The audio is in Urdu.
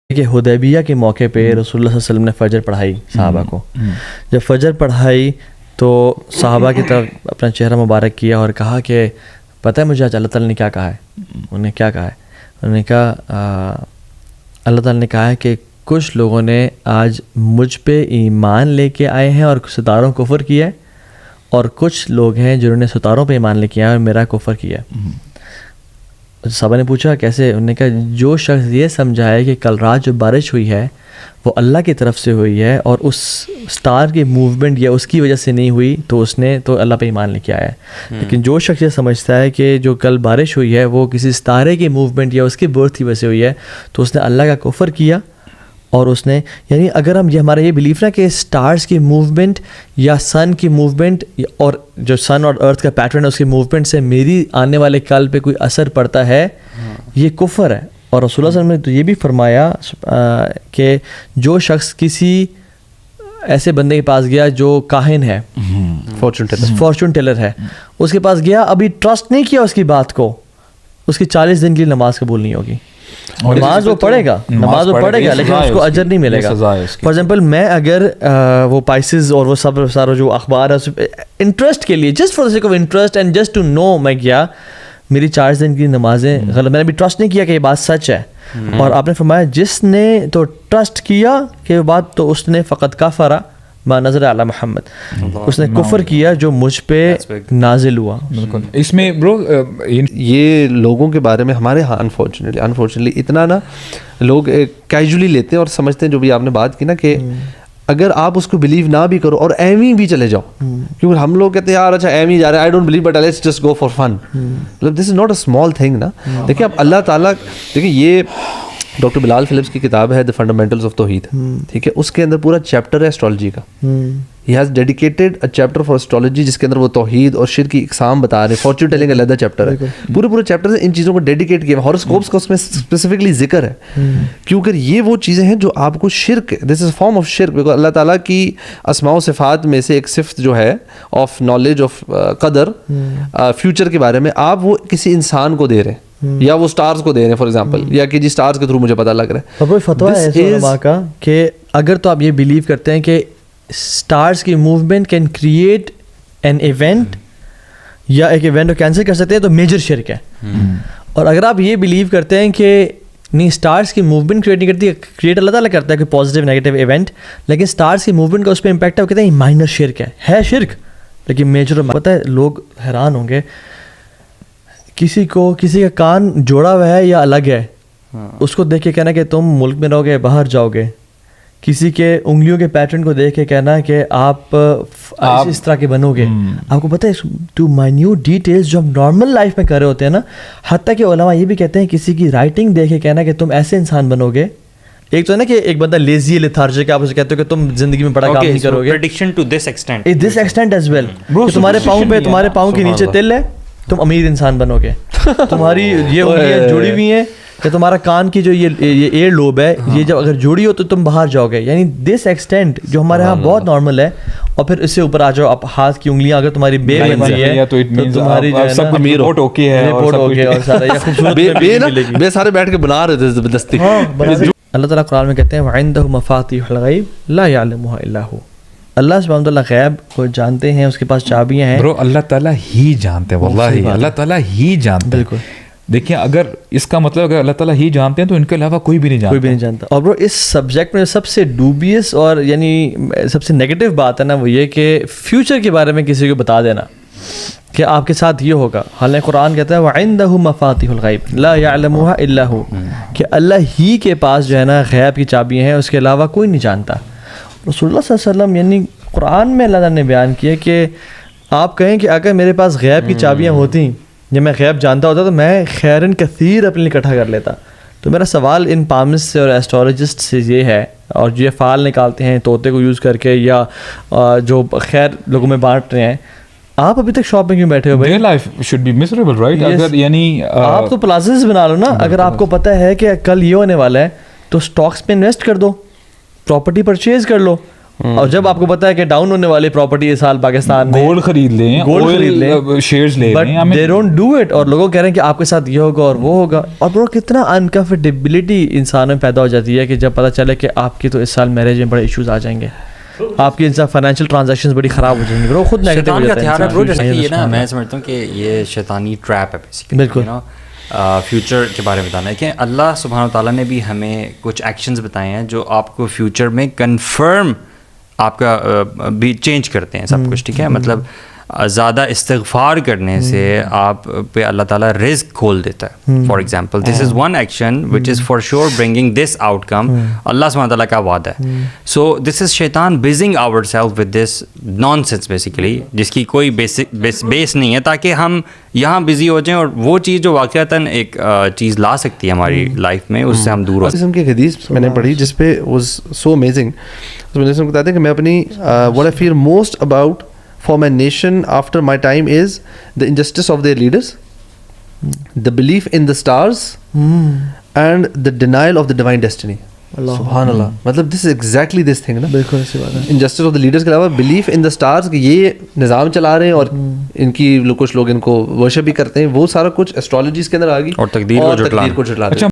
کہ حدیبیہ کے موقع پہ رسول اللہ صلی اللہ علیہ وسلم نے فجر پڑھائی صحابہ کو. جب فجر پڑھائی تو صحابہ کی طرف اپنا چہرہ مبارک کیا اور کہا کہ پتہ ہے مجھے آج اللہ تعالیٰ نے کیا کہا ہے. انہوں نے کیا کہا ہے؟ انہوں نے کہا اللہ تعالیٰ نے کہا ہے کہ کچھ لوگوں نے آج مجھ پہ ایمان لے کے آئے ہیں اور ستاروں کو کفر کیا ہے، اور کچھ لوگ ہیں جنہوں نے ستاروں پہ ایمان لے کے آئے اور میرا کفر کیا ہے. صحابہ نے پوچھا کیسے؟ انہوں نے کہا جو شخص یہ سمجھائے کہ کل رات جو بارش ہوئی ہے وہ اللہ کی طرف سے ہوئی ہے اور اس سٹار کی موومنٹ یا اس کی وجہ سے نہیں ہوئی تو اس نے تو اللہ پہ ایمان لے کے آیا ہے. لیکن جو شخص یہ سمجھتا ہے کہ جو کل بارش ہوئی ہے وہ کسی ستارے کی موومنٹ یا اس کی برتھ کی وجہ سے ہوئی ہے تو اس نے اللہ کا کفر کیا. اور اس نے یعنی اگر ہم یہ ہمارا یہ بلیف نا کہ سٹارز کی موومنٹ یا سن کی موومنٹ اور جو سن اور ارتھ کا پیٹرن ہے اس کی موومنٹ سے میری آنے والے کل پہ کوئی اثر پڑتا ہے، یہ کفر ہے. اور رسول اللہ صلی اللہ علیہ وسلم نے تو یہ بھی فرمایا کہ جو شخص کسی ایسے بندے کے پاس گیا جو کاہن ہے، فارچون ٹیلر ہے، اس کے پاس گیا، ابھی ٹرسٹ نہیں کیا اس کی بات کو، اس کی 40 دن کے لیے نماز قبول نہیں ہوگی. نماز وہ پڑھے گا، نماز وہ پڑھے گا، لیکن اس کو اجر نہیں ملے گا. فار ایگزامپل میں اگر وہ پائسز اور وہ سب سارا جو اخبار ہے انٹرسٹ کے لیے، just for the sake of interest and just to know, میں گیا، میری 40 دن کی نمازیں غلط، میں نے بھی ٹرسٹ نہیں کیا کہ یہ بات سچ ہے. اور آپ نے فرمایا جس نے تو ٹرسٹ کیا کہ وہ بات، تو اس نے فقط کفر ما نزل علی محمد، اس نے کفر کیا جو مجھ پہ نازل ہوا. اس میں برو یہ لوگوں کے بارے میں ہمارے ہاں انفارچونیٹلی اتنا نا لوگ کیجولی لیتے ہیں اور سمجھتے ہیں، جو بھی آپ نے بات کی نا کہ اگر آپ اس کو بلیو نہ بھی کرو اور ایویں بھی چلے جاؤ، کیونکہ ہم لوگ کہتے ہیں یار اچھا ایویں جا رہے ہیں، I don't believe but let's just go for fun. مطلب this is not a small thing نا. دیکھیں اب اللہ تعالیٰ، دیکھیں یہ ڈاکٹر بلال فلپس کی کتاب ہے دی فنڈامنٹلز آف توحید، ٹھیک ہے، اس کے اندر پورا چیپٹر ہے اسٹرالوجی کا. He has dedicated a chapter for astrology جس کے اندر وہ توحید اور شرک کی اقسام بتا رہے ہیں. فارچون ٹیلنگ علیحدہ چیپٹر ہے، پورے چیپٹر سے ان چیزوں کو ڈیڈیکیٹ کیا. ہاروسکوپس کا اس میں اسپیسیفکلی ذکر ہے، کیونکہ یہ وہ چیزیں ہیں جو آپ کو شرک، دس از فارم آف شرک، بیکاز اللہ تعالیٰ کی اسماء و صفات میں سے ایک صفت جو ہے آف نالج آف قدر، فیوچر کے بارے میں، آپ وہ کسی انسان کو دے رہے ہیں یا وہ سٹارز کو دے رہے ہیں فار ایگزامپل، یا کہ جی سٹارز کے تھرو مجھے پتہ لگ رہا ہے. اور وہ فتویٰ ہے علماء کا کہ اگر تو آپ یہ بلیو کرتے ہیں کہ سٹارز کی movement can create an event یا ایک ایونٹ کو کینسل کر سکتے ہیں تو میجر شرک ہے. اور اگر آپ یہ بلیو کرتے ہیں کہ نہیں سٹارز کی موومنٹ کریٹ نہیں کرتی، کریٹ اللہ تعالیٰ کرتا ہے کہ پازیٹیو نیگیٹو ایونٹ، لیکن سٹارز کی موومنٹ کا اس پہ امپیکٹ ہے، وہ کہتے ہیں مائنر شرک ہے شرک لیکن میجر. پتہ ہے لوگ حیران ہوں گے، کسی کا کان جوڑا ہوا ہے یا الگ ہے، اس کو دیکھ کے کہنا کہ تم ملک میں رہو گے باہر جاؤ گے. کسی کے انگلیوں کے پیٹرن کو دیکھ کے کہنا کہ آپ اس طرح کے بنو گے. آپ کو پتہ ہے ٹو مائنیوٹ ڈیٹیلز جو ہم نارمل لائف میں کر رہے ہوتے ہیں نا، حتیٰ کہ علماء یہ بھی کہتے ہیں کسی کی رائٹنگ دیکھ کے کہنا کہ تم ایسے انسان بنو گے. ایک تو ہے نا کہ ایک بندہ لیزی ہے، لیتھارجک، آپ اسے کہتے ہو کہ تم زندگی میں بڑا کام نہیں کرو گے. prediction to this extent as well کہ تمہارے پاؤں کے نیچے تل ہے، تم امیر انسان بنو گے. تمہاری یہ انگلیاں جڑی ہوئی ہیں کہ تمہارا کان کی جو یہ ایئر لوب ہے یہ جب اگر جڑی ہو تو تم باہر جاؤ گے. یعنی دس ایکسٹینٹ جو ہمارے ہاں بہت نارمل ہے. اور پھر اس سے اوپر آ جاؤ، آپ ہاتھ کی انگلیاں اگر تمہاری بے بنتی ہے تو تمہاری جو ہے نا رپورٹ اوکے ہے اور سارا یا خوبصورت بے سارے بیٹھ کے بنا رہے تھے زبردستی. اللہ تعالیٰ قرآن میں کہتے ہیں وَعِندَهُ مَفَاتِحُ الْغَيْبِ لَا يَعْلَمُهَا إِلَّا هُوَ. اللہ سبحانہ وتعالیٰ غیب کو جانتے ہیں، اس کے پاس چابیاں ہیں. برو اللہ تعالیٰ ہی جانتے ہیں، واللہ اللہ تعالیٰ ہی جانتے ہیں. بالکل. دیکھیں اگر اس کا مطلب اگر اللہ تعالیٰ ہی جانتے ہیں تو ان کے علاوہ کوئی بھی نہیں جانتا. اور برو اس سبجیکٹ میں سب سے ڈوبیس اور یعنی سب سے نیگیٹو بات ہے نا وہ یہ کہ فیوچر کے بارے میں کسی کو بتا دینا کہ آپ کے ساتھ یہ ہوگا. حالانکہ قرآن کہتا ہے وَعِندَهُ مَفَاتِحُ الْغَيْبِ لَا يَعْلَمُهَا إِلَّا هُوَ، کہ اللہ ہی کے پاس جو ہے نا غیب کی چابیاں ہیں، اس کے علاوہ کوئی نہیں جانتا. رسول اللہ صلی اللہ علیہ وسلم یعنی قرآن میں اللہ نے بیان کیا کہ آپ کہیں کہ اگر میرے پاس غیب کی چابیاں ہوتی یا میں غیب جانتا ہوتا تو میں خیرن کثیر اپنے لیے اکٹھا کر لیتا. تو میرا سوال ان پامس سے اور ایسٹرولوجسٹ سے یہ ہے، اور جو یہ فعال نکالتے ہیں طوطے کو یوز کر کے یا جو خیر لوگوں میں بانٹ رہے ہیں، آپ ابھی تک شاپ میں کیوں بیٹھے ہو بھائی؟ Their life should be miserable, right? اگر یعنی آپ تو پلازاز بنا لو نا. اگر آپ کو پتہ ہے کہ کل یہ ہونے والا ہے تو سٹاکس پہ انویسٹ کر دو، پراپرٹی پرچیز کر لو، اور جب آپ کو پتا ہے کہ ڈاؤن ہونے والی پراپرٹی اس سال پاکستان میں گولڈ خرید لیں, گولڈ خرید لیں, شیئرز لے بٹ لیں, دے ڈونٹ ڈو اٹ. اور لوگوں کہہ رہے ہیں کہ آپ کے ساتھ یہ ہوگا اور وہ ہوگا, اور برو کتنا انکمفرٹیبلٹی انسانوں میں پیدا ہو جاتی ہے کہ جب پتہ چلے کہ آپ کی تو اس سال میرج میں بڑے ایشوز آ جائیں گے, آپ کی انسان فائنینشیل ٹرانزیکشنز بڑی خراب ہو جائیں گی, برو خود نیگیٹو ہو جاتا ہے برو. جیسے کہ یہ نا میں سمجھتا ہوں کہ یہ شیطانی ٹریپ ہے بیسیکلی, بالکل. فیوچر کے بارے میں بتانا ہے کہ اللہ سبحانہ وتعالیٰ نے بھی ہمیں کچھ ایکشنز بتائے ہیں جو آپ کو فیوچر میں کنفرم آپ کا بھی چینج کرتے ہیں سب کچھ, ٹھیک ہے. مطلب زیادہ استغفار کرنے سے آپ پہ اللہ تعالیٰ رزق کھول دیتا ہے. For example this is one action which is for sure bringing this outcome, اللہ سبحانہ تعالیٰ کا وعدہ ہے. سو دس از شیطان busying our self with this nonsense basically, جس کی کوئی بیس نہیں ہے, تاکہ ہم یہاں بزی ہو جائیں اور وہ چیز جو واقعتاً ایک چیز لا سکتی ہے ہماری لائف میں, اس سے ہم دور ہو. قسم کی حدیث میں نے پڑھی جس پہ واز سو امیزنگ. اس میں بتاتے ہیں کہ میں اپنی what I fear most about for my nation after my time is the injustice of their leaders, the belief in the stars, and the denial of the divine destiny. سبحان اللہ, مطلب this is exactly this thing نا, بالکل ایسی بات ہے. انجسٹس آف دا لیڈرس کے علاوہ بلیف ان دا اسٹارس کہ یہ نظام چلا رہے ہیں اور ان کی کچھ لوگ ان کو ورشپ بھی کرتے ہیں, وہ سارا کچھ ایسٹرالوجیز کے اندر آ گئی اور تقدیر کو جھٹلانا.